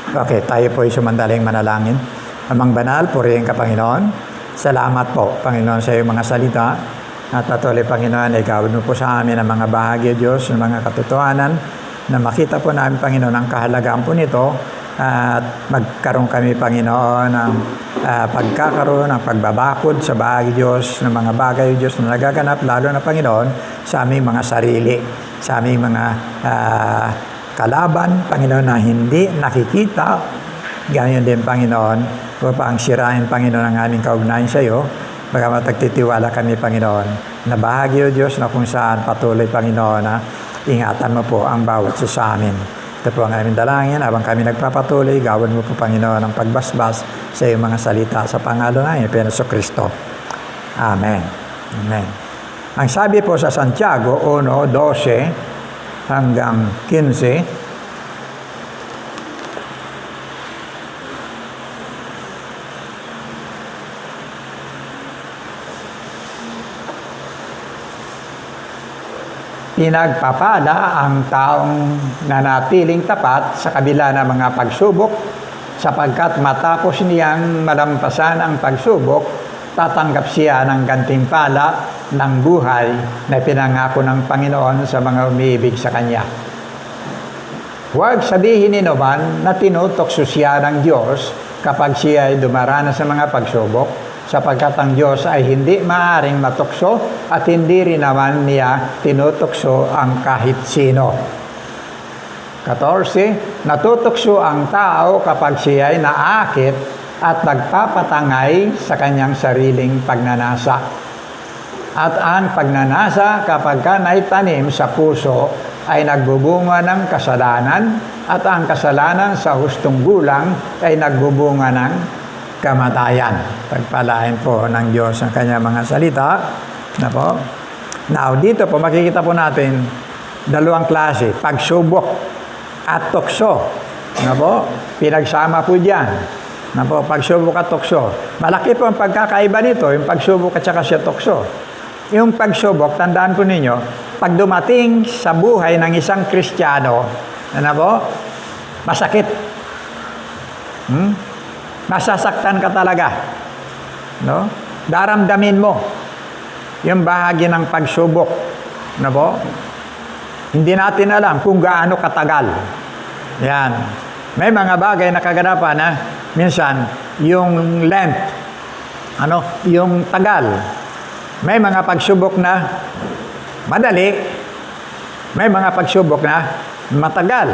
Okay, tayo po ay sumandaling manalangin. Amang banal, purihin ka, Panginoon. Salamat po, Panginoon, sa iyong mga salita. At patuloy, Panginoon, ay gawin mo po sa amin ang mga bahagi, Diyos, ng mga katotohanan, na makita po namin, Panginoon, ang kahalagaan po nito. At magkaroon kami, Panginoon, ng pagkakaroon, ng pagbabakod sa bahagi, Diyos, ng mga bagay, Diyos, na nagaganap, lalo na, Panginoon, sa aming mga sarili, sa aming mga kalaban, Panginoon, na hindi nakikita. Ganyan din, Panginoon, upang sirain, Panginoon, ang aming kaugnayan sa iyo. Bagamat nagtitiwala kami, Panginoon, na bahagi, O Diyos, na kung saan patuloy, Panginoon, na ingatan mo po ang bawat isa sa amin. Ito po ang aming dalangin. Habang kami nagpapatuloy, gawin mo po, Panginoon, ang pagbasbas sa iyong mga salita sa pangalan ng Jesucristo. Amen. Amen. Ang sabi po sa Santiago 1:12 hanggang 15, pinagpapala ang taong nanatiling tapat sa kabila ng mga pagsubok, sapagkat matapos niyang malampasan ang pagsubok, tatanggap siya ng gantimpala ng buhay na pinangako ng Panginoon sa mga umiibig sa Kanya. Huwag sabihin ni naman na tinutokso siya ng Diyos kapag siya ay dumaranas sa mga pagsubok, sapagkat ang Diyos ay hindi maaaring matukso at hindi rin naman niya tinutokso ang kahit sino. 14, natutokso ang tao kapag siya ay naakit at nagpapatangay sa kanyang sariling pagnanasa. At ang pagnanasa kapag ka naitanim sa puso ay nagbubunga ng kasalanan, at ang kasalanan sa hustong gulang ay nagbubunga ng kamatayan. Pagpalain po ng Diyos ang kanyang mga salita. Na po. Now, dito po makikita po natin dalawang klase, pagsubok at tukso. Na po, pinagsama po diyan. Na po, pagsubok at tukso. Malaki po ang pagkakaiba nito, yung pagsubok at saka siya tukso. Yung pagsubok, tandaan po ninyo, pag dumating sa buhay ng isang Kristiyano, na po, masakit. Masasaktan ka talaga. No? Daramdamin mo yung bahagi ng pagsubok. No po? Hindi natin alam kung gaano katagal. Yan. May mga bagay na kaganapan na minsan yung length, yung tagal. May mga pagsubok na madali. May mga pagsubok na matagal.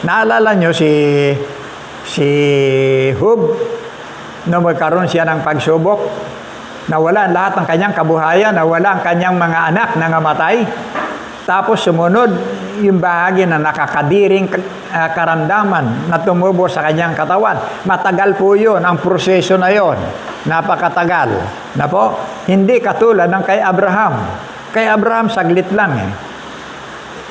Naalala nyo si Job, nung magkaroon siya ng pagsubok, nawala lahat ng kanyang kabuhayan, nawala ang kanyang mga anak na namatay. Tapos sumunod yung bahagi na nakakadiring karamdaman na tumubo sa kanyang katawan. Matagal po yun, ang proseso na yun. Napakatagal. Na po, hindi katulad ng kay Abraham. Kay Abraham, saglit lang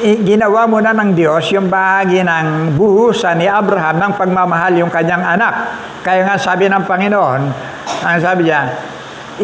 ginawa mo na ng Diyos yung bahagi ng buhusan ni Abraham ng pagmamahal yung kanyang anak. Kaya nga sabi ng Panginoon, ang sabi niya,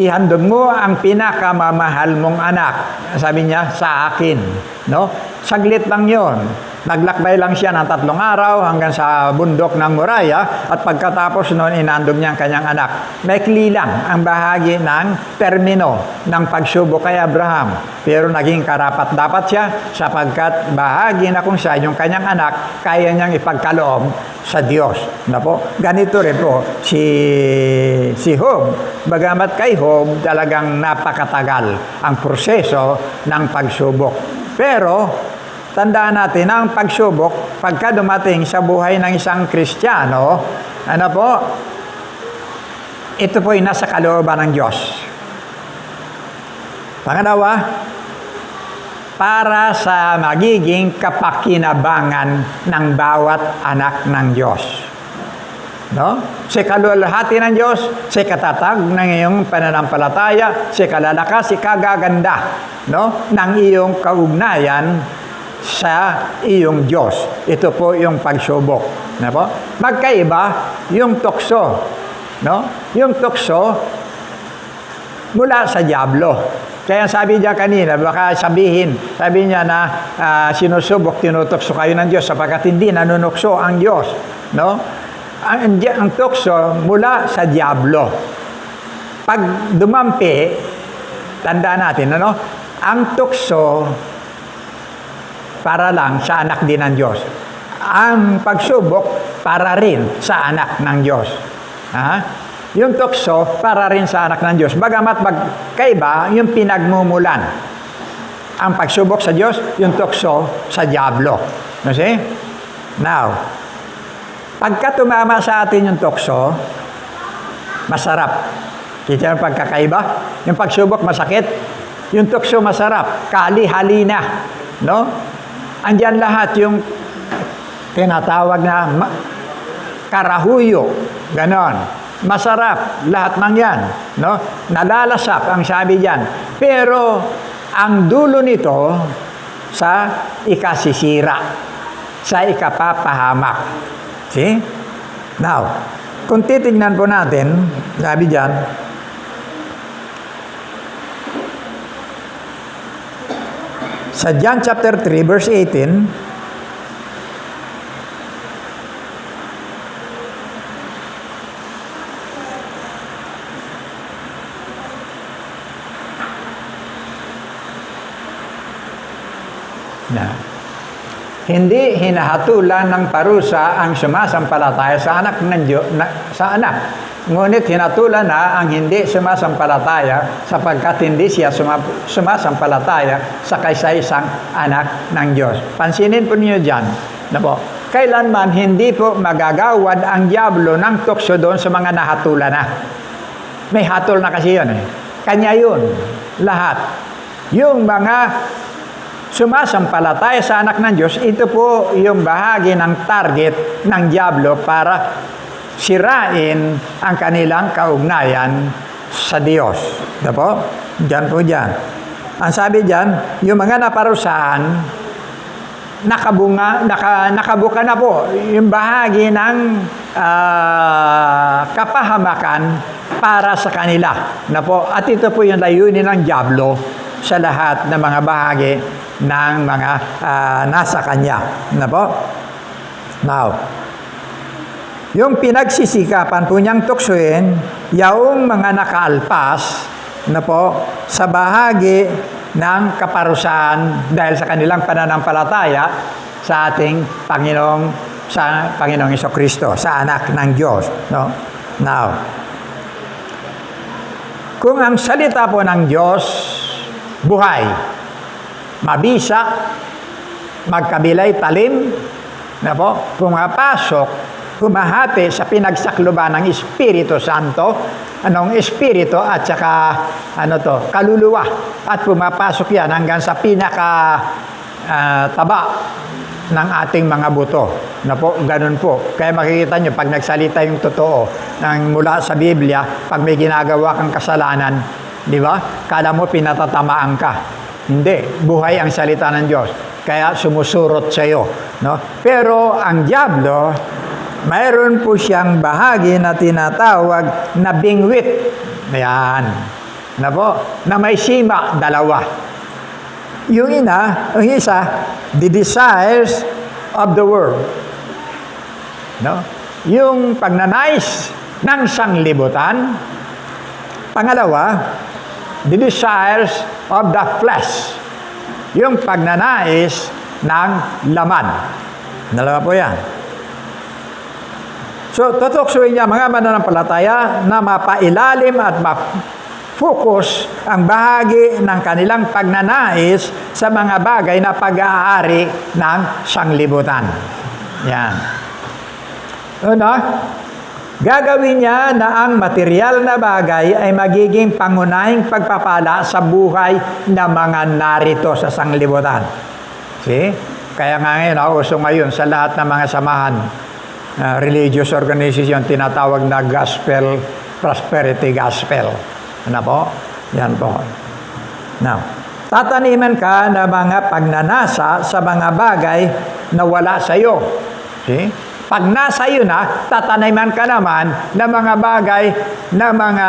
ihandog mo ang pinakamamahal mong anak. Sabi niya, sa akin. No? Saglit lang yon. Naglakbay lang siya ng 3 araw hanggang sa bundok ng Moriah, at pagkatapos noon, inandog niya ang kanyang anak. Maikli lang ang bahagi ng termino ng pagsubok kay Abraham. Pero naging karapat-dapat siya sapagkat bahagi na kung saan yung kanyang anak kaya niyang ipagkaloob sa Diyos. Na po? Ganito rin po si Job. Bagamat kay Job talagang napakatagal ang proseso ng pagsubok. Pero tandaan natin ang pagsubok pagka dumating sa buhay ng isang Kristiyano, ito po ay nasa kalooban ng Diyos. Pangalawa, para sa magiging kapakinabangan ng bawat anak ng Diyos. No? Sa kalulahati ng Diyos, sa katatag ng iyong pananampalataya, sa kalalakas, sa kagaganda, no? ng iyong kaugnayan sa iyong Diyos. Ito po yung pagsubok. Na po? Magkaiba yung tukso. No? Yung tukso mula sa dyablo. Kaya sabi niya kanina, baka sabi niya na sinusubok, tinutokso kayo ng Diyos sapagkat hindi nanunukso ang Diyos. No? Ang tukso mula sa diablo. Pag dumampi, tandaan natin, ano? Ang tukso para lang sa anak din ng Diyos. Ang pagsubok para rin sa anak ng Diyos. Yung tukso para rin sa anak ng Diyos. Bagamat magkaiba yung pinagmumulan. Ang pagsubok sa Diyos, yung tukso sa diablo. See? Now, pagka tumama sa atin yung tukso, masarap. Kita yung pagkakaiba? Yung pagsubok masakit, yung tukso masarap. Kali-halina. No? Andiyan lahat yung tinatawag na karahuyo. Ganon. Masarap, lahat ng yan. No? Nalalasap ang sabi diyan. Pero, ang dulo nito sa ikasisira, sa ikapapahamak. See? Now, kung titignan po natin, sabi diyan, sa John chapter 3, verse 18, na hindi hinahatulan ng parusa ang sumasampalataya sa anak ng Diyos, sa anak. Ngunit hinatulan na ang hindi sumasampalataya sapagkat hindi siya sumasampalataya sa kaisa-isang anak ng Diyos. Pansinin po niyo dyan, na po, kailanman hindi po magagawad ang diablo ng tukso doon sa mga nahatulan na. May hatol na kasi yun. Kanya yun, lahat. Yung mga sumasampalataya sa anak ng Diyos, ito po yung bahagi ng target ng diablo para sirain ang kanilang kaugnayan sa Diyos. Ito po, dyan po dyan. Ang sabi dyan, yung mga naparusahan, nakabuka na po yung bahagi ng kapahamakan para sa kanila. Na po, at ito po yung layunin ng diablo sa lahat ng mga bahagi ng mga nasa kanya. Na po? Now, yung pinagsisikapan po niyang tuksuin, yaong mga nakaalpas na po sa bahagi ng kaparusahan dahil sa kanilang pananampalataya sa ating Panginoong Hesukristo, sa anak ng Diyos. No? Now, kung ang salita po ng Diyos buhay, mabisa, magkabilay talim, na po, pumapasok, humahati sa pinagsakluban ng Espiritu Santo, anong Espiritu at saka kaluluwa, at pumapasok yan hanggang sa pinaka taba ng ating mga buto. Na po, ganun po. Kaya makikita nyo, pag nagsalita yung totoo mula sa Biblia, pag may ginagawa kang kasalanan, di ba? Kala mo pinatatamaan ka. Hindi, buhay ang salita ng Diyos. Kaya sumusurot sa iyo, no? Pero ang diablo, mayroon po siyang bahagi na tinatawag na bingwit. Ayan. Na po, na may sima, dalawa. Yung isa, the desires of the world. No? Yung pagnanais ng sanglibutan. Pangalawa, the desires of the flesh. Yung pagnanais ng laman. Dalawa po yan. So, tutuksuin niya mga mananampalataya na mapailalim at ma-focus ang bahagi ng kanilang pagnanais sa mga bagay na pag-aari ng sanglibutan. Yan. Gagawin niya na ang material na bagay ay magiging pangunahing pagpapala sa buhay ng mga narito sa sanglibutan. See? Kaya nga ngayon, uso ngayon sa lahat ng mga samahan, religious organization, tinatawag na gospel, prosperity gospel. Ano po? Yan po. Now, tataniman ka na mga pagnanasa sa mga bagay na wala sa iyo. See? Pag nasa iyo na, tataniman ka naman ng mga bagay, na mga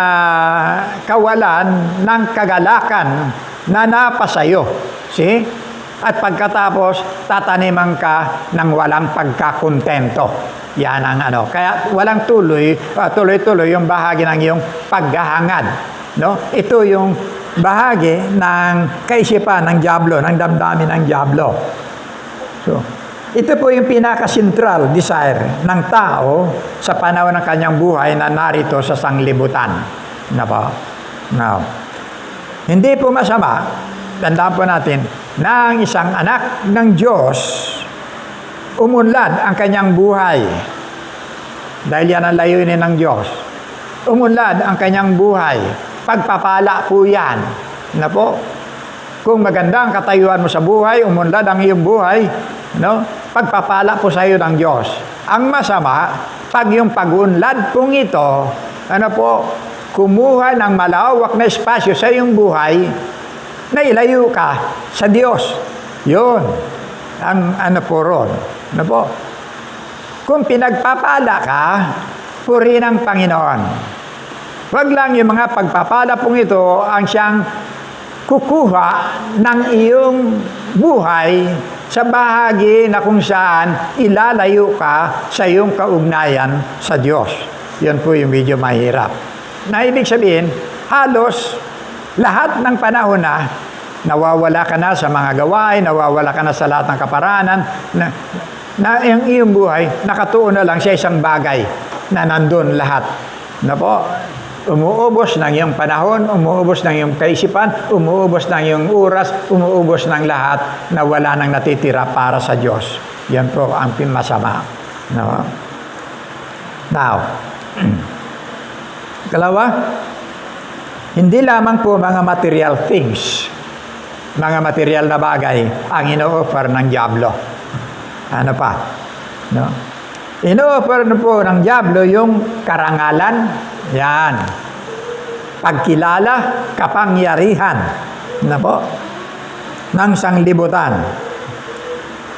kawalan ng kagalakan na napasayo. See? At pagkatapos, tataniman ka ng walang pagkakontento. Yan ang ano. Kaya walang tuloy-tuloy yung bahagi ng iyong paghahangad. No? Ito yung bahagi ng kaisipan ng diablo, ng damdamin ng diablo. So, ito po yung pinaka-central desire ng tao sa panahon ng kanyang buhay na narito sa sanglibutan. Now, hindi po masama, tandaan po natin, na ang isang anak ng Diyos, umunlad ang kanyang buhay. Dahil yan ang layunin ng Diyos. Umunlad ang kanyang buhay. Pagpapala po yan. Kung maganda ang katayuan mo sa buhay, umunlad ang iyong buhay, pagpapala po sa iyo ng Diyos. Ang masama, pag yung pagunlad pong ito, kumuha ng malawak na espasyo sa iyong buhay, na ilayo ka sa Diyos. Yun ang po ron. Kung pinagpapala ka, puri ng Panginoon. Wag lang yung mga pagpapala pong ito ang siyang kukuha ng iyong buhay sa bahagi na kung saan ilalayo ka sa iyong kaugnayan sa Diyos. Yan po yung medyo mahirap. Na ibig sabihin, halos lahat ng panahon na nawawala ka na sa mga gawain, nawawala ka na sa lahat ng kaparanan, na yung iyong buhay, nakatuon na lang sa isang bagay na nandun lahat. Umuubos ng iyong panahon, umuubos ng iyong kaisipan, umuubos ng iyong oras, umuubos ng lahat na wala nang natitira para sa Diyos. Yan po ang masama. Now, kalawa, hindi lamang po mga material things, mga material na bagay ang ino-offer ng diablo. Ano pa? Ino-offer po ng diablo yung karangalan, yan. Pagkilala, kapangyarihan, ng sanglibutan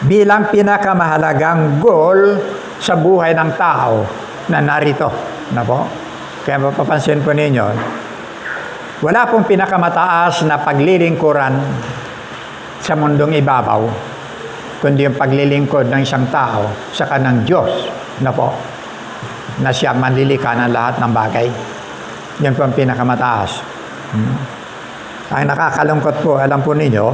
bilang pinakamahalagang goal sa buhay ng tao na narito. Kaya mapapansin po ninyo, wala pong pinakamataas na paglilingkuran sa mundong ibabaw, kundi yung paglilingkod ng isang tao sa kanang Diyos, na siya manlilika ng lahat ng bagay. Yan po ang pinakamataas. Ang nakakalungkot po, alam po ninyo,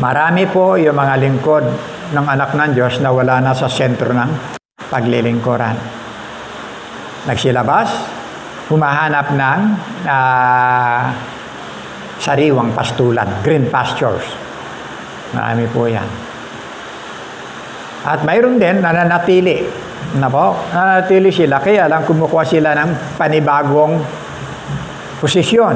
marami po yung mga lingkod ng anak ng Diyos na wala na sa sentro ng paglilingkuran. Nagsilabas, humahanap ng sariwang pastulan, green pastures. Marami po yan. At mayroon din nananatili. Nananatili sila, kaya lang kumukuha sila ng panibagong posisyon.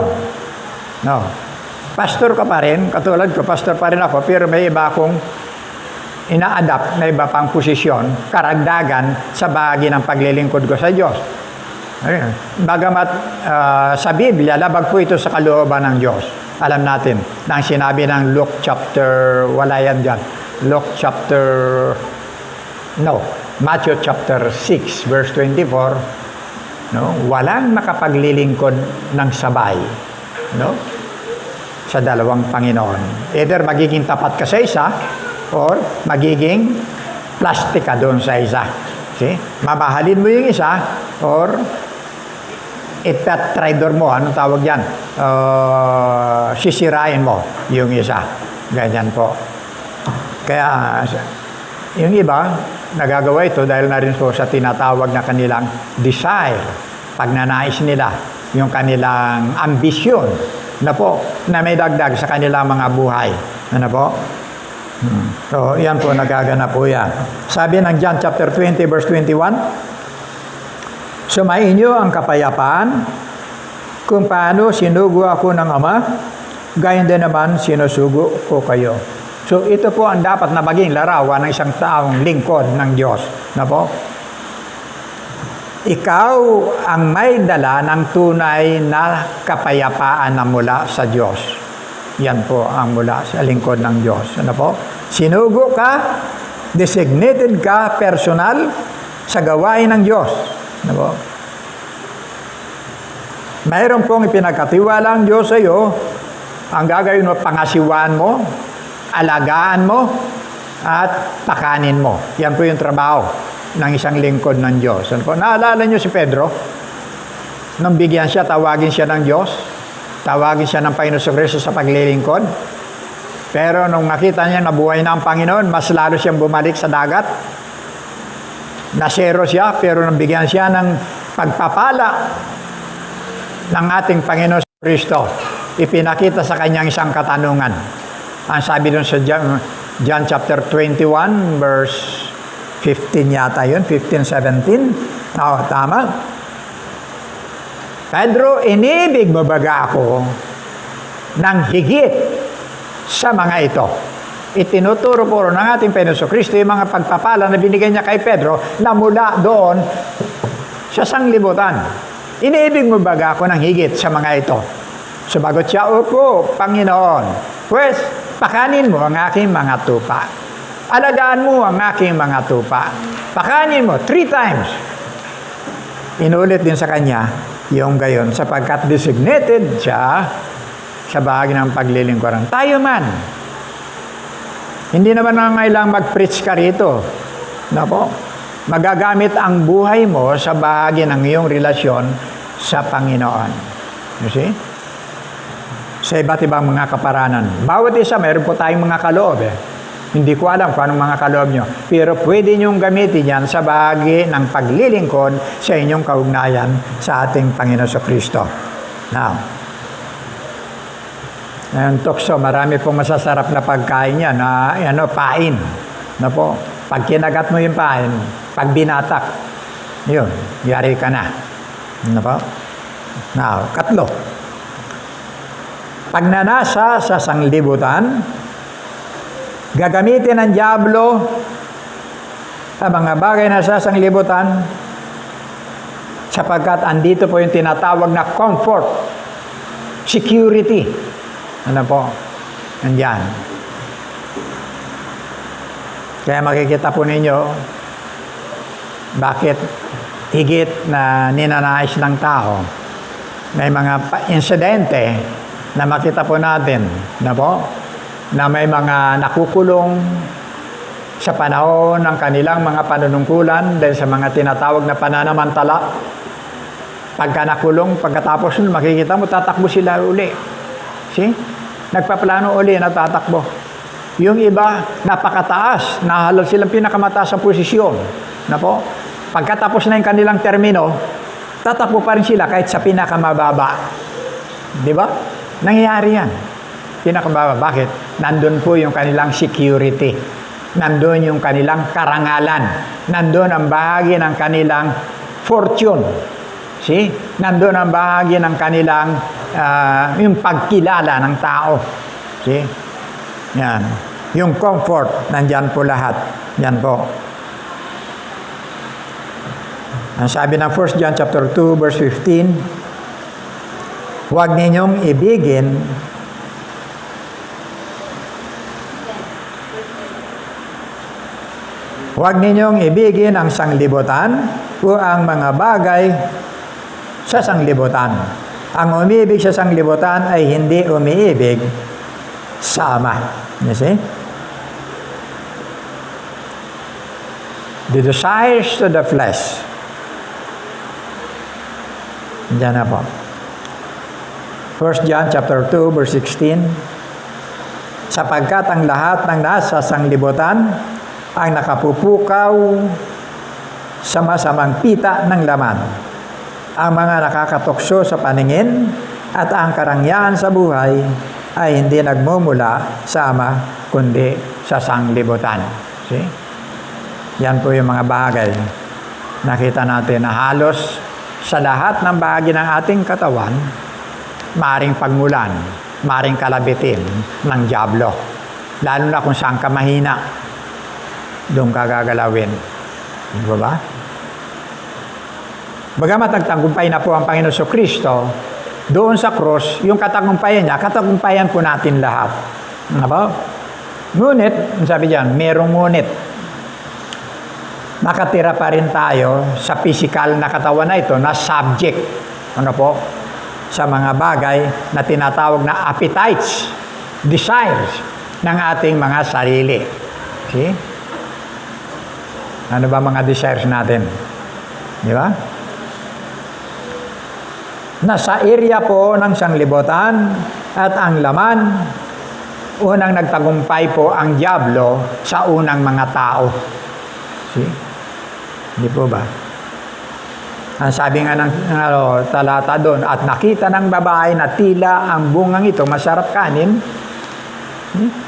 Pastor ka pa rin, katulad ko, pastor pa rin ako, pero may iba akong ina-adapt na iba pang posisyon, karagdagan sa bahagi ng paglilingkod ko sa Diyos. Bagamat sa Biblia, labag po ito sa kalooban ng Diyos. Alam natin, nang sinabi ng Matthew chapter 6, verse 24, walang makapaglilingkod ng sabay, sa dalawang Panginoon. Either magiging tapat ka sa isa, or magiging plastic ka doon sa isa. See? Mamahalin mo yung isa, or ipatraidor mo, anong tawag yan? Sisirain mo yung isa. Ganyan po. Kaya, yung iba, nagagawa ito dahil na rin po sa tinatawag na kanilang desire, pagnanais nila, yung kanilang ambisyon, na may dagdag sa kanilang mga buhay. So, yan po, nagaganap po yan. Sabi ng John chapter 20, verse 21, sumainyo ang kapayapaan, kung paano sinugo ako ng Ama, gayon din naman sinusugo ko kayo. So, ito po ang dapat na maging larawan ng isang taong lingkod ng Diyos. Ikaw ang may dala ng tunay na kapayapaan na mula sa Diyos. Yan po ang mula sa lingkod ng Diyos. Sinugo ka Designated ka personal sa gawain ng Diyos. Ano po? Mayroon pong ipinagkatiwala ang Diyos sa iyo. Ang gagawin mo, pangasiwaan mo, alagaan mo, at pakanin mo. Yan po yung trabaho ng isang lingkod ng Diyos. Ano po? Naalala niyo si Pedro? Nung bigyan siya, tawagin siya ng Diyos. Tawagin siya ng Panginoon Kristo sa paglilingkod. Pero nung nakita niya nabuhay na ang Panginoon, mas lalo siyang bumalik sa dagat. Nasero siya, pero nang bigyan siya ng pagpapala ng ating Panginoon Kristo, ipinakita sa kanyang isang katanungan. Ang sabi doon sa John chapter 21, verse 15 yata yun, 15-17. Tama. Pedro, inibig mo baga ako ng higit sa mga ito? Itinuturo-puro ng ating Panginoon Kristo yung mga pagpapala na binigay niya kay Pedro na mula doon sa sanglibutan. Iniibig mo baga ako ng higit sa mga ito? Sumagot siya, opo, Panginoon. Pues, pakanin mo ang aking mga tupa. Alagaan mo ang aking mga tupa. Pakanin mo 3 times. Inulit din sa kanya yung gayon sapagkat designated siya sa bahagi ng paglilingkuran. Tayo man, hindi naman nangangailangang mag-preach ka rito. Po? Magagamit ang buhay mo sa bahagi ng iyong relasyon sa Panginoon. You see? Sa iba't ibang mga kaparanan. Bawat isa, mayroon po tayong mga kaloob. Hindi ko alam kung anong mga kaloob nyo. Pero pwede nyong gamitin yan sa bahagi ng paglilingkod sa inyong kaugnayan sa ating Panginoon Kristo. Now, ngayon, tukso, marami pong masasarap na pagkain yan, pain. Po? Pag kinagat mo yung pain, pag binatak, yun, yari ka na. Po? Now, 3. Pagnanasa sa sanglibutan, gagamitin ng dyablo sa mga bagay na sa sanglibutan sapagkat andito po yung tinatawag na comfort, security. Ano po? Andyan. Kaya makikita po ninyo bakit higit na ninanais ng tao. May mga insidente na makita po natin na may mga nakukulong sa panahon ng kanilang mga panunungkulan dahil sa mga tinatawag na pananamantala. Pagka nakulong, pagkatapos nun, makikita mo, tatakbo sila uli. See? Nagpaplano uli na tatakbo. Yung iba, napakataas, nahalal silang pinakamataas sa posisyon. Pagkatapos na yung kanilang termino, tatakbo pa rin sila kahit sa pinakamababa. Di ba? Nangyayari yan. Pinakamababa. Bakit? Nandun po yung kanilang security. Nandun yung kanilang karangalan. Nandun ang bahagi ng kanilang fortune. See? Nandun ang bahagi ng kanilang yung pagkilala ng tao. See? Yan. Yung comfort, nandyan po lahat. Yan po. Ang sabi ng 1 John chapter 2, verse 15, huwag ninyong ibigin ang sanglibutan o ang mga bagay sa sanglibutan. Ang umibig sa sanglibutan ay hindi umiibig sa Ama. You see? The desires to the flesh. Diyan na po. 1 John chapter 2, verse 16, sapagkat ang lahat ng nasa sanglibutan ang nakapupukaw sa masamang pita ng laman, ang mga nakakatukso sa paningin at ang karangyaan sa buhay ay hindi nagmumula sa Ama kundi sa sanglibutan. See? Yan po yung mga bagay nakita natin na halos sa lahat ng bahagi ng ating katawan maaring pagmulan, maaring kalabitin ng dyablo. Lalo na kung saan ka mahina, doon ka gagalawin. Di ba? Bagamat nagtagumpay na po ang Panginoon Kristo, doon sa cross, yung katagumpayan niya, katagumpayan po natin lahat. Ngunit, sabi diyan, merong ngunit. nakatira pa rin tayo sa physical na katawan na ito na subject. Ano po? Sa mga bagay na tinatawag na appetites, desires ng ating mga sarili. See? Ano ba mga desires natin? Di ba? Nasa area po ng sanglibutan at ang laman, unang nagtagumpay po ang dyablo sa unang mga tao. See? Hindi po ba? Ang sabi nga ng talata doon, at nakita ng babae na tila ang bungang ito masarap kanin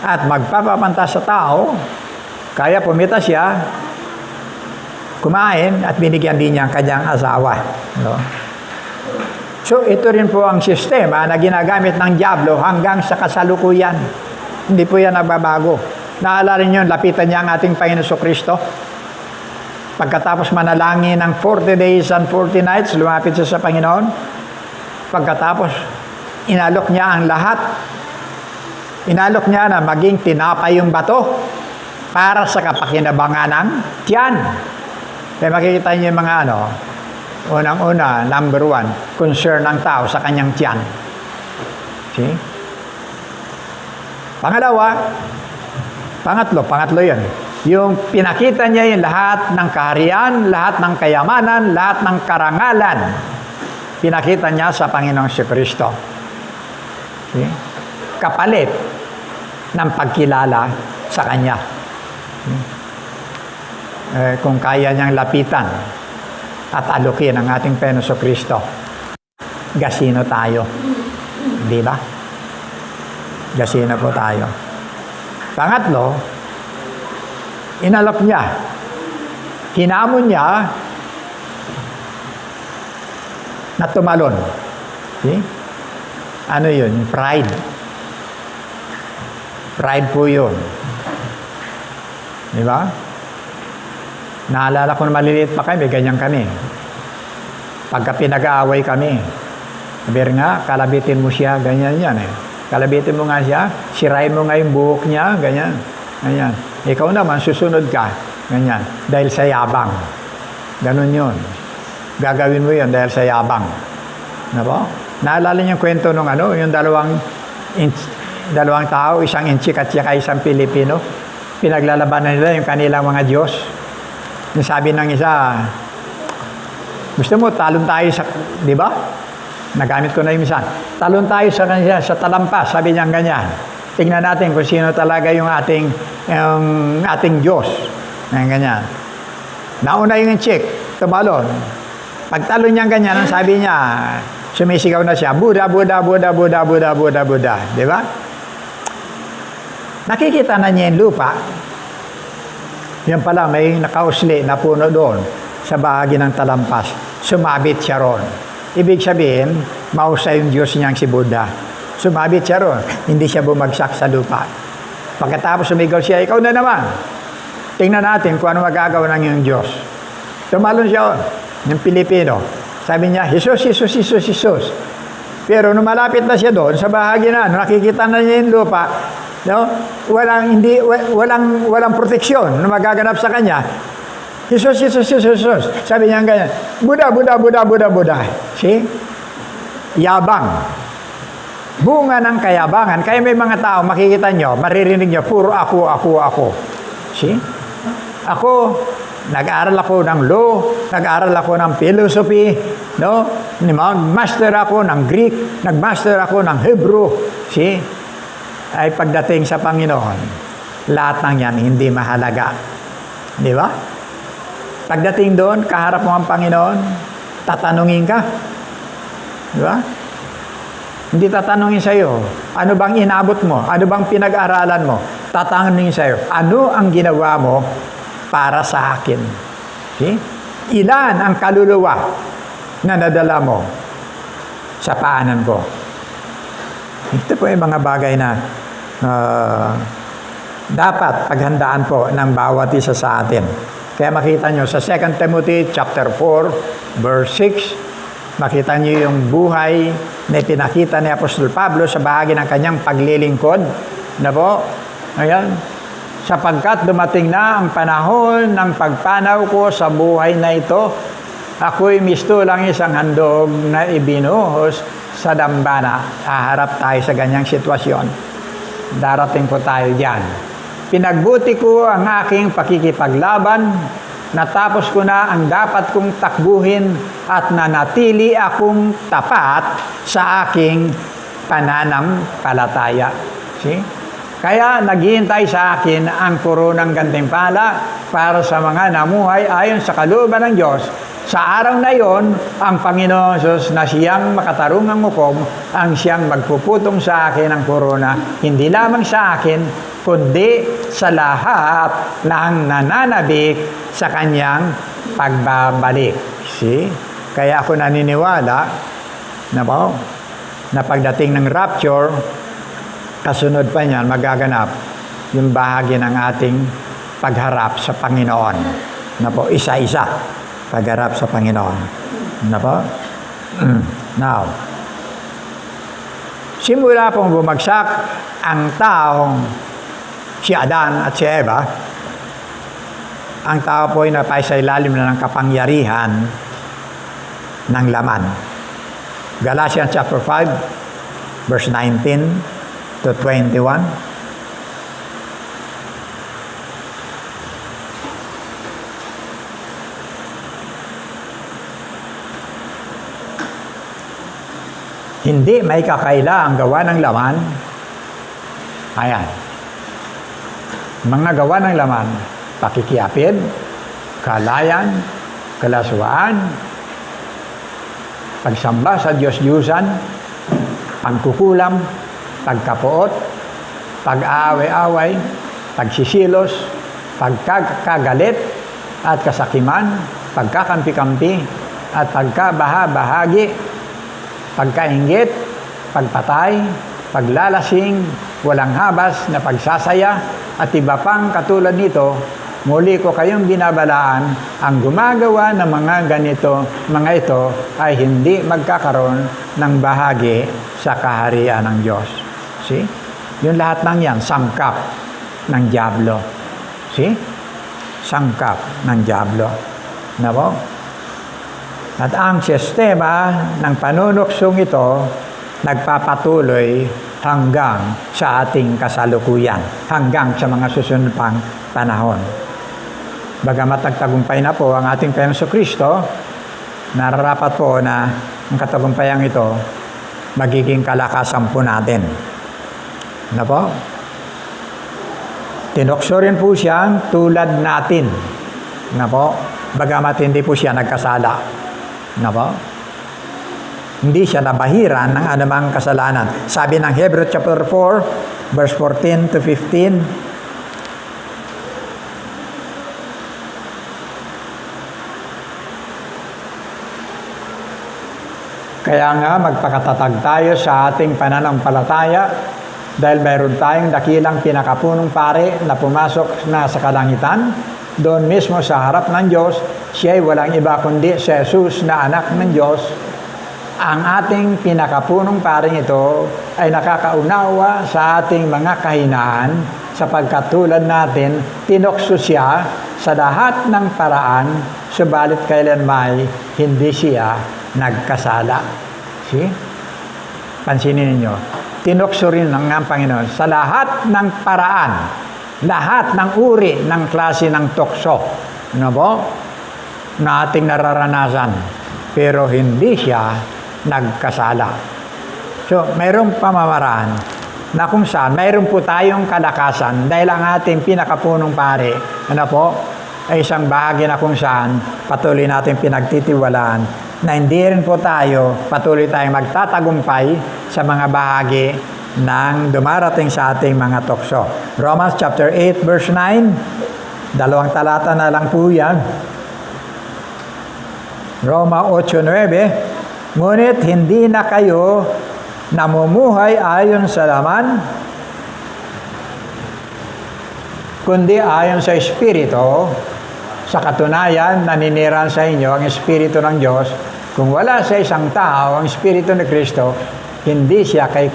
at magpapapanta sa tao, kaya pumita siya, kumain at binigyan din niya ang kanyang asawa. No? So ito rin po ang sistema na ginagamit ng dyablo hanggang sa kasalukuyan. Hindi po yan nagbabago. Naalala niyo, lapitan niya ang ating Panginoon Kristo. Pagkatapos manalangin ng 40 days and 40 nights, lumapit siya sa Panginoon. Pagkatapos, inalok niya ang lahat. Inalok niya na maging tinapay yung bato para sa kapakinabangan ng tiyan. Kaya makikita niyo yung mga unang-una, number 1, concern ng tao sa kanyang tiyan. See? Pangatlo yun. Yung pinakita niya yung lahat ng kaharian, lahat ng kayamanan, lahat ng karangalan. Pinakita niya sa Panginoong Kristo. Okay? Kapalit ng pagkilala sa Kanya. Okay? Kung kaya niyang lapitan at alukin ang ating Panginoong Kristo, gasino tayo. Di ba? Gasino po tayo. Pangatlo, inalok niya. Hinamon niya na tumalon. See? Ano yun? Pride. Pride po yun. Di ba? Naalala ko na maliliit pa kami, ganyan kami. Pagka pinag-aaway kami, sabi nga, kalabitin mo siya, ganyan yan eh. Kalabitin mo nga siya, sirain mo nga yung buhok niya, ganyan. Ganyan. Ikaw naman, susunod ka. Ganyan. Dahil sa yabang. Ganun yun. Gagawin mo yun dahil sa yabang. Ano po? Naalala niyo yung kwento nung yung dalawang tao, isang Inchik at saka isang Pilipino. Pinaglalabanan nila yung kanilang mga Diyos. Yung sabi ng isa, gusto mo, talon tayo sa, di ba? Nagamit ko na yung minsan. Talon tayo sa kanya, sa talampas, sabi niya ganyan. Tingnan natin kung sino talaga yung ating Diyos. Ganyan. Nauna yung Inchik, tumalon. Pagtalon niya ganyan, ang sabi niya, sumisigaw na siya, Buddha, Buddha, Buddha, Buddha, Buddha, Buddha, Buddha. Di ba? Nakikita na niya yung lupa. Yan pala, may nakausli na puno doon sa bahagi ng talampas. Sumabit siya ron. Ibig sabihin, mausay yung Diyos niyang si Buddha. Sumabit siya ron. Hindi siya bumagsak sa lupa. Pagkatapos sumigaw siya, ikaw na naman. Tingnan natin kung ano magagawa ng iyong Diyos. Tumalon siya, yung Pilipino. Sabi niya, Jesus, Jesus, Jesus, Jesus. Pero nung malapit na siya doon, sa bahagi na, nakikita na niya yung lupa, no? Walang proteksyon na magaganap sa kanya. Jesus, Jesus, Jesus, Jesus. Sabi niya ganyan, Buddha, Buddha, Buddha, Buddha, Buddha. See? Yabang. Bunga ng kayabangan. Kaya may mga tao, makikita nyo, maririnig nyo, puro ako, ako, ako. See? Ako, nag-aaral ako ng law, nag-aaral ako ng philosophy, no? Nag-master ako ng Greek, nag-master ako ng Hebrew. See? Ay pagdating sa Panginoon, lahat ng yan hindi mahalaga. Di ba? Pagdating doon, kaharap mo ang Panginoon, tatanungin ka. Di ba? Hindi tatanungin sa'yo, ano bang inabot mo? Ano bang pinag-aralan mo? Tatanungin sa'yo, ano ang ginawa mo para sa akin? Okay? Ilan ang kaluluwa na nadala mo sa paanan ko? Ito po yung mga bagay na dapat paghandaan po ng bawat isa sa atin. Kaya makita nyo sa 2 Timothy chapter 4, verse 6, makita nyo yung buhay na pinakita ni Apostol Pablo sa bahagi ng kanyang paglilingkod. Na po? Ayan. sapagkat dumating na ang panahon ng pagpanaw ko sa buhay na ito. Ako'y mistulang isang handog na ibinuhos sa dambana. Haharap tayo sa ganyang sitwasyon. Darating po tayo diyan. Pinagbuti ko ang aking pakikipaglaban, natapos ko na ang dapat kong takbuhin at nanatili akong tapat sa aking pananampalataya. See? Kaya naghihintay sa akin ang koronang gantimpala para sa mga namuhay ayon sa kalooban ng Diyos. Sa araw na iyon, ang Panginoon Jesus na siyang makatarungang hukom ang siyang magpuputong sa akin ng korona, hindi lamang sa akin, kundi sa lahat ng nananabik sa kanyang pagbabalik. See? Kaya ako naniniwala na pagdating ng rapture, kasunod pa niyan, magaganap yung bahagi ng ating pagharap sa Panginoon. Isa-isa, pagharap sa Panginoon. Now, simula pong bumagsak ang taong si Adan at si Eva, ang tao po ay napay sa ilalim na ng kapangyarihan ng laman. Galatians chapter 5, verse 19 to 21. Hindi may kakaila ang gawa ng laman. Ayan. Mga gawa ng laman, pakikiapid, kalayan, kalaswaan, pagsamba sa Diyos-Diyusan, pagkukulam, pagkapuot, pag-aaway-away, pagsisilos, pagkagalit at kasakiman, pagkakampi-kampi, at pagkabaha-bahagi, pagkainggit, pagpatay, paglalasing, walang habas na pagsasaya, at iba pang katulad nito. Muli ko kayong binabalaan, ang gumagawa ng mga ito ay hindi magkakaroon ng bahagi sa kaharian ng Diyos. See? Yung lahat ng yan, sangkap ng dyablo. See? Sangkap ng dyablo. Nako? At ang sistema ng panunuksong ito nagpapatuloy hanggang sa ating kasalukuyan, hanggang sa mga susunod pang panahon. Bagamat nagtagumpay na po ang ating Panginoon Kristo, nararapat po na ang katagumpayang ito magiging kalakasan po natin. Ano po? Tinukso rin po siyang tulad natin. Ano po? Bagamat hindi po siya nagkasala. Ano po? Hindi siya nabahiran ng anumang kasalanan. Sabi ng Hebrews chapter 4, verse 14 to 15, kaya nga magpakatatag tayo sa ating pananampalataya dahil mayroon tayong dakilang pinakapunong pare na pumasok na sa kalangitan. Doon mismo sa harap ng Diyos, siya ay walang iba kundi si Jesus na anak ng Diyos. Ang ating pinakapunong paring ito ay nakakaunawa sa ating mga kahinaan sapagkat tulad natin, tinukso siya sa lahat ng paraan, subalit kailanman hindi siya nagkasala. See? Pansinin ninyo, tinukso rin ng Panginoon sa lahat ng paraan, lahat ng uri ng klase ng tukso. Ano po? Na ating nararanasan. Pero hindi siya nagkasala. So, mayroong pamamaraan na kung saan mayroon po tayong kalakasan dahil ang ating pinakapunong pare, ano po, ay isang bahagi na kung saan patuloy natin pinagtitiwalaan na hindi rin po tayo patuloy tayong magtatagumpay sa mga bahagi ng dumarating sa ating mga tukso. Romans chapter 8 verse 9, 2 talata na lang po yan. Roma 8:9, ngunit hindi na kayo namumuhay ayon sa laman, kundi ayon sa Espiritu. Sa katunayan, naninirahan sa inyo ang Espiritu ng Diyos. Kung wala sa isang tao ang Espiritu ni Kristo, hindi kay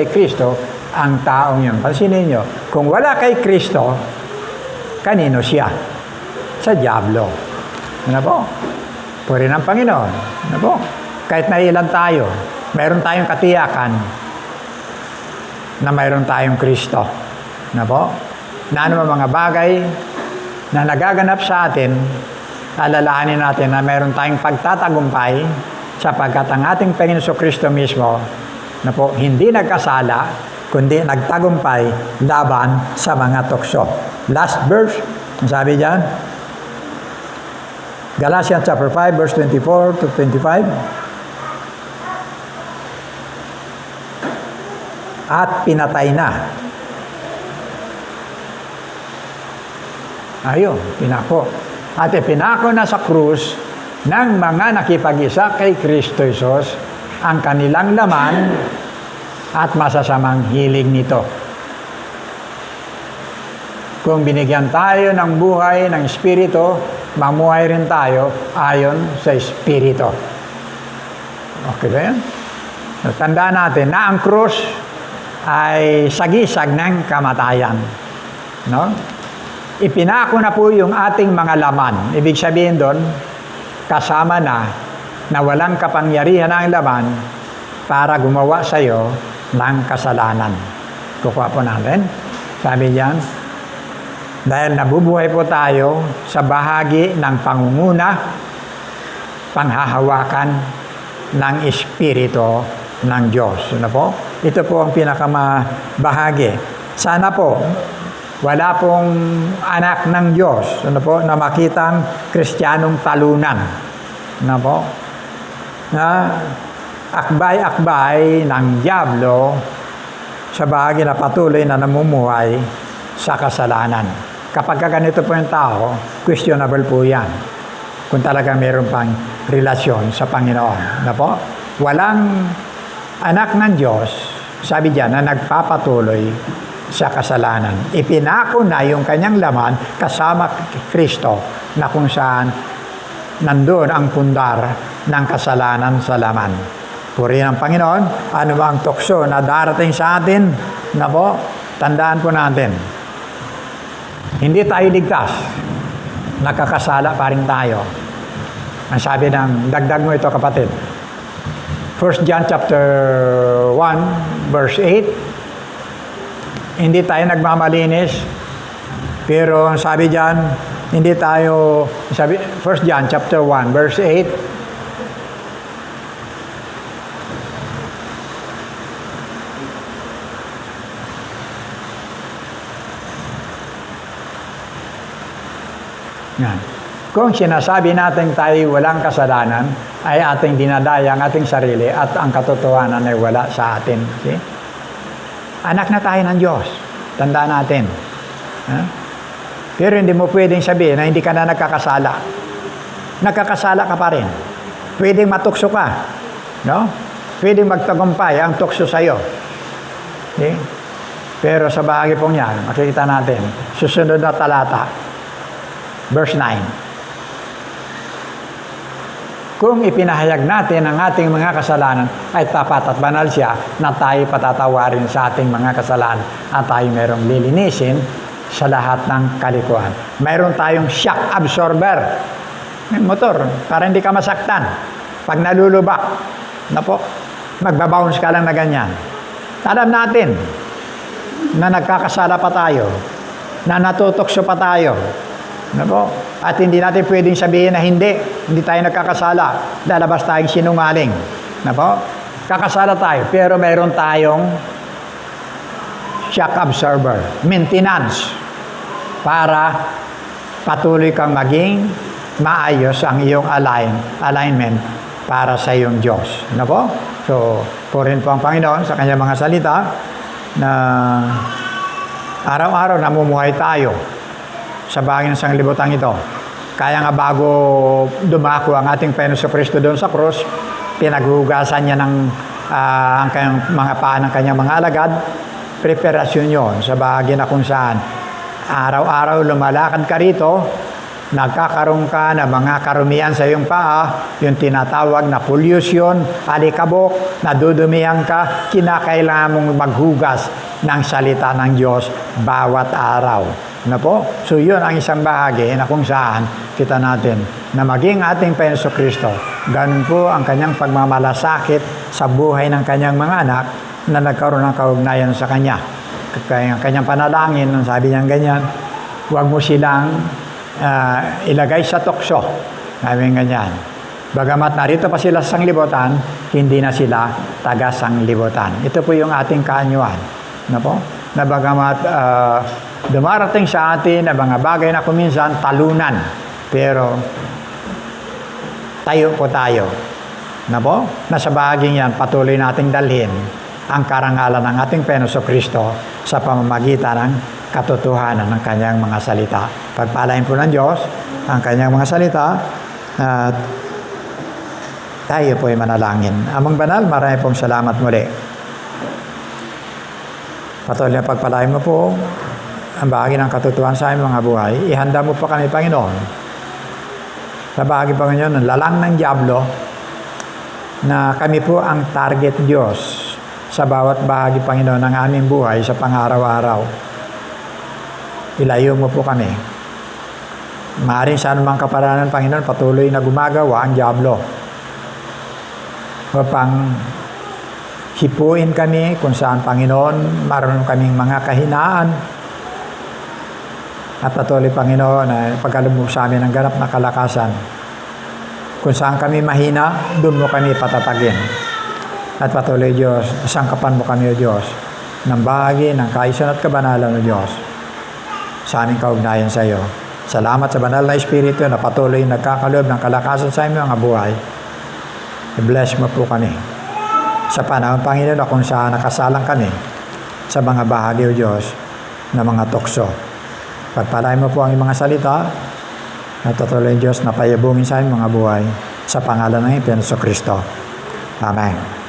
Kristo, ang taong yun. Pansinin nyo, kung wala kay Kristo, kanino siya? Sa diablo. Ano po? Puri ng Panginoon. Ano po? Kahit nailan tayo, mayroon tayong katiyakan na mayroon tayong Kristo. Ano po? Na ano mga bagay na nagaganap sa atin, alalahanin natin na mayroon tayong pagtatagumpay sapagkat ang ating Panginoon Kristo mismo na po hindi nagkasala, kundi nagtagumpay laban sa mga tukso. Last verse, ang sabi diyan, Galatians chapter 5, verse 24 to 25. At pinatay na. Ayun, pinako. At ipinako na sa krus ng mga nakipag-isa kay Kristo Jesus ang kanilang laman at masasamang hilig nito. Kung binigyan tayo ng buhay ng Espiritu, mamuhay rin tayo ayon sa Espiritu. Okay ba yan? Tandaan natin na ang krus ay sagisag ng kamatayan. No? Ipinako na po yung ating mga laman. Ibig sabihin doon, kasama na walang kapangyarihan ang laman para gumawa sa iyo ng kasalanan. Kukuha po natin. Sabi diyan, dahil nabubuhay po tayo sa bahagi ng pangunguna, panghahawakan ng Espiritu ng Diyos. Ano po? Ito po ang pinakamabahagi. Sana po, wala pong anak ng Diyos, ano po, na makitang Kristiyanong talunan. Ano po? Na akbay-akbay ng diablo sa bahagi na patuloy na namumuhay sa kasalanan. Kapag ganito po yung tao, questionable po yan. Kung talaga mayroon pang relasyon sa Panginoon. Na po? Walang anak ng Diyos, sabi diyan, na nagpapatuloy sa kasalanan. Ipinako na yung kanyang laman kasama Kristo na kung saan nandun ang pundar ng kasalanan sa laman. Puri ng Panginoon, ano ba ang tukso na darating sa atin? Na po, tandaan po natin, hindi tayo ligtas. Nakakasala pa rin tayo. Ang sabi ng, dagdag mo ito kapatid, 1 John chapter 1, verse 8, hindi tayo nagmamalinis, pero sabi diyan, hindi tayo, sabi, 1 John chapter 1, verse 8, yan. Kung sinasabi natin tayo walang kasalanan, ay ating dinadaya ang ating sarili at ang katotohanan ay wala sa atin. See? Anak na tayo ng Diyos. Tandaan natin. Pero hindi mo pwedeng sabihin na hindi ka na nagkakasala. Nagkakasala ka pa rin. Pwedeng matukso ka. No? Pwedeng magtagumpay ang tukso sa'yo. See? Pero sa bahagi pong yan, makikita natin, susunod na talata, verse 9. Kung ipinahayag natin ang ating mga kasalanan, ay tapat at banal siya na tayo patatawarin sa ating mga kasalanan at tayo merong lilinisin sa lahat ng kalikuan. Mayroon tayong shock absorber. May motor, para hindi ka masaktan. Pag nalulubak, na po, magbabounce ka lang na ganyan. Alam natin na nagkakasala pa tayo, na natutokso pa tayo. Na po? At hindi natin pwedeng sabihin na hindi tayo nagkakasala. Lalabas tayong sinungaling. Na po? Kakasala tayo, pero mayroon tayong shock absorber, maintenance, para patuloy kang maging maayos ang iyong alignment para sa iyong Diyos. Na po? So, purin po ang Panginoon sa kanyang mga salita na araw-araw namumuhay tayo sa bagay ng sanglibutang ito. Kaya nga bago dumako ang ating Panginoon Kristo doon sa krus, pinaghugasan niya ng ang kanyang mga paa ng kanyang mga alagad. Preparasyon yon sa bagay na kung saan araw-araw lumalakad ka rito, nagkakaroon ka ng mga karumihan sa iyong paa, yung tinatawag na pollution, alikabok, nadudumihan ka, kinakailangan mong maghugas ng salita ng Diyos bawat araw. Na po? So yun ang isang bahagi na kung saan kita natin na maging ating Panginoon Kristo, ganun po ang kanyang pagmamalasakit sa buhay ng kanyang mga anak na nagkaroon ng kaugnayan sa kanya. Kaya ang kanyang panalangin, sabi niya ganyan, huwag mo silang ilagay sa tukso. Sabi ganyan. Bagamat narito pa sila sa sanglibutan, hindi na sila taga sanglibutan. Ito po yung ating kaanyuan. Na po? Na bagamat dumarating sa atin na mga bagay na kuminsan talunan. Pero tayo po tayo. Na po? Na sa bahaging yan, patuloy nating dalhin ang karangalan ng ating Panginoon Kristo sa pamamagitan ng katotohanan ng kanyang mga salita. Pagpalain po ng Diyos ang kanyang mga salita at tayo po ay manalangin. Amang banal, marami pong salamat muli. Patuloy na pagpalain mo po ang bahagi ng katotohanan sa aming mga buhay. Ihanda mo po kami, Panginoon, sa bahagi, Panginoon, ng lalang ng diablo na kami po ang target Diyos sa bawat bahagi, Panginoon, ng aming buhay sa pang-araw-araw. Ilayo mo po kami. Maaaring sa anumang kaparanan, Panginoon, patuloy na gumagawa ang diablo upang hipuin kami kung saan, Panginoon, marunong kaming mga kahinaan at patuloy, Panginoon, na pagkalubog sa amin ng ganap na kalakasan. Kung saan kami mahina, doon mo kami patatagin. At patuloy, Diyos, sangkapan mo kami, O Diyos, ng bahagi ng kaayusan at kabanalan, O Diyos, sa aming kaugnayan sa iyo. Salamat sa banal na Espiritu na patuloy nagkakaloob ng kalakasan sa aming mga buhay. I-bless mo po kami sa panahon, Panginoon, na kung saan nakasalang kami sa mga bahagi, O Diyos, na mga tukso. Pagpalain mo po ang mga salita at patuloy, Diyos, na payabungin sa aming mga buhay sa pangalan ng Panginoon Kristo. Amen.